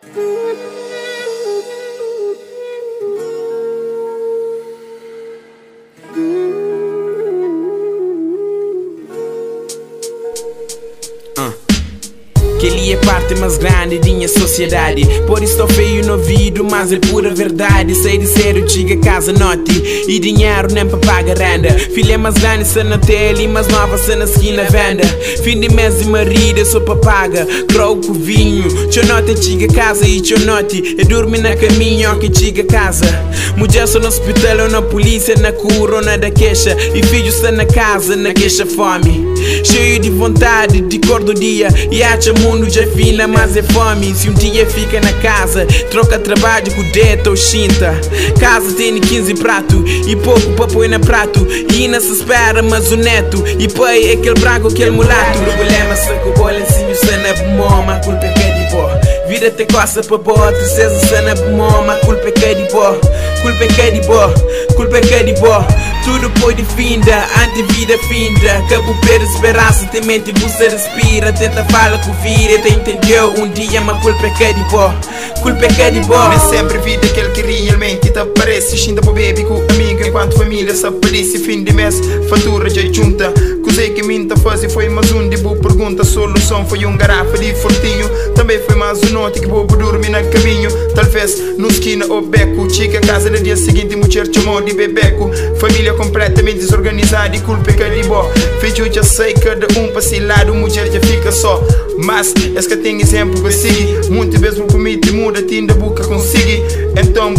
Que ele é parte mais grande de minha sociedade. Por isso estou feio no ouvido, mas é pura verdade. Sei de ser eu chega a casa note e dinheiro nem para pagar renda. Filha mais grande se na tele, mas nova se na esquina venda. Fim de mês e marido só para paga. Croco vinho, tio note chega a casa e tio note eu dorme na caminho que chega a casa. Mulher só no hospital ou na polícia, na corona da queixa. E filho está na casa, na queixa fome. Cheio de vontade, de cor do dia. E acha mundo já fina, mas é fome. Se um dia fica na casa, troca trabalho com o dedo ou chinta. Casa tem 15 pratos e pouco para pôr na prato. E não se espera, mas o neto e pai é aquele branco, aquele mulato. O problema é que o bolencinho se na bomba, a culpa é que é de boa. Vida te coça para boa, tristeza se na bomba, a culpa é que é de boa. Culpa é que é de boa, culpa é que é de boa. Tudo pode finda, antivida finda. Cabo per esperança, tem mente, você respira. Tenta falar com vida, te entendeu um dia, mas culpa é que é de boa. Culpa é que é de boa. Nem sempre vida que ele que realmente te aparece. Xinda pro baby com amigo enquanto família se aparece. Fim de mês, fatura já junta. Cusei que minta fase foi mais um de boa pergunta. Solução foi garrafa de fortinho. Também foi mais noite que bobo dormir no caminho. Talvez no esquina ou beco. Chica a casa no dia seguinte, mulher chamou de bebeco. Família completamente desorganizada e culpa é que é de boa. Filho já sei cada para si lado, mulher já fica só. Mas esse que tem exemplo para seguir. Muitas vezes o comite muda, tinda boca consigo. Então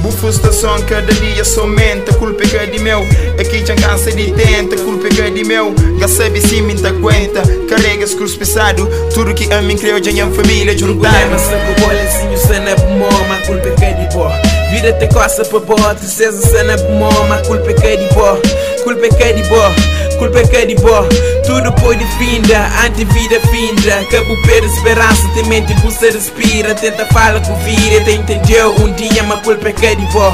bu frustração cada dia somente. A culpa é que é de meu. Aqui já cansa de tenta. A culpa é que é de meu. Já sabe se me aguenta. Carrega esse cruz pesado. Tudo que a mim creu já em família juntada. O problema é que o bolencinho se na bomba, a culpa é que é de boa. Vida te coça para boa, tristeza se na bomba, a culpa é que é de boa. Culpa é que é de boa, culpa é que é de boa. Tudo pode finda, antivida finda. Cabo per esperança, tem mente, você respira. Tenta falar com vida, te entendeu um dia, mas culpa é que é de boa.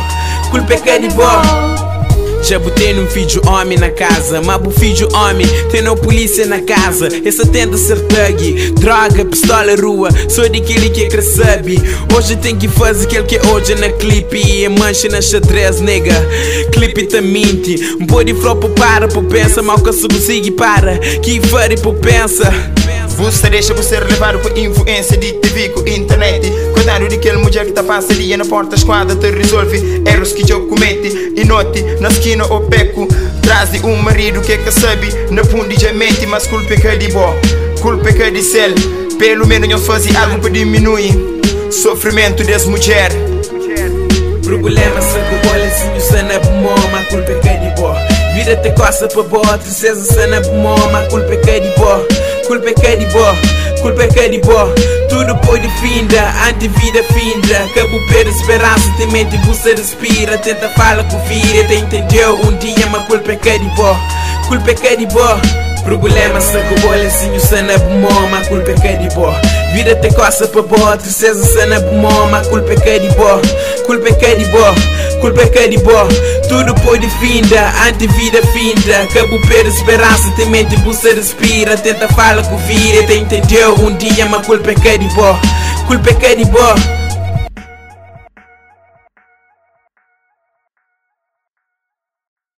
Culpa é que é de boa. Já botei num filho homem na casa, mas o filho homem tem no polícia na casa. Essa tenta ser thug, droga, pistola, rua. Sou daquele que recebe. Hoje tem que fazer aquele que hoje na clipe. E mancha na xadrez, nega. Clipe tá mente. Pode flopa para, por pensa. Mal que se consiga para. Que fare por pensa. Você deixa você levado por influência de TV com internet. Cuidado de aquela mulher que tá passaria na porta esquadra. Te resolve erros que eu comete. E note, na esquina ou beco. Traz de um marido que sabe. Na fundo já mente, mas culpa é que é de boa. Culpa é que é de céu. Pelo menos eu fazia algo para diminuir sofrimento das mulheres. Problema é que o bolencinho se na bomba, a culpa é que é de boa. Vida te coça para boa, tristeza se na bomba, a culpa é que é de boa. Culpa é que é de boa, culpa é que é de boa. Tudo pode finda, antivida finda. Cabo per esperança, tem mente, você respira. Tenta falar com vida, te entendeu um dia, mas culpa é que é de boa. Culpa é que é de boa. Problema é que o bolencinho se na bomba, a culpa é que é de boa. Vida te coça para boa, tristeza se na bomba, a culpa é que é de boa. Culpa é que é de boa, culpa é que é de boa. Tudo pode finda, antivida finda. Cabo per esperança, tem mente, você respira. Tenta falar com vida, te entendeu um dia, mas culpa é que é de boa. Culpa é que é de boa.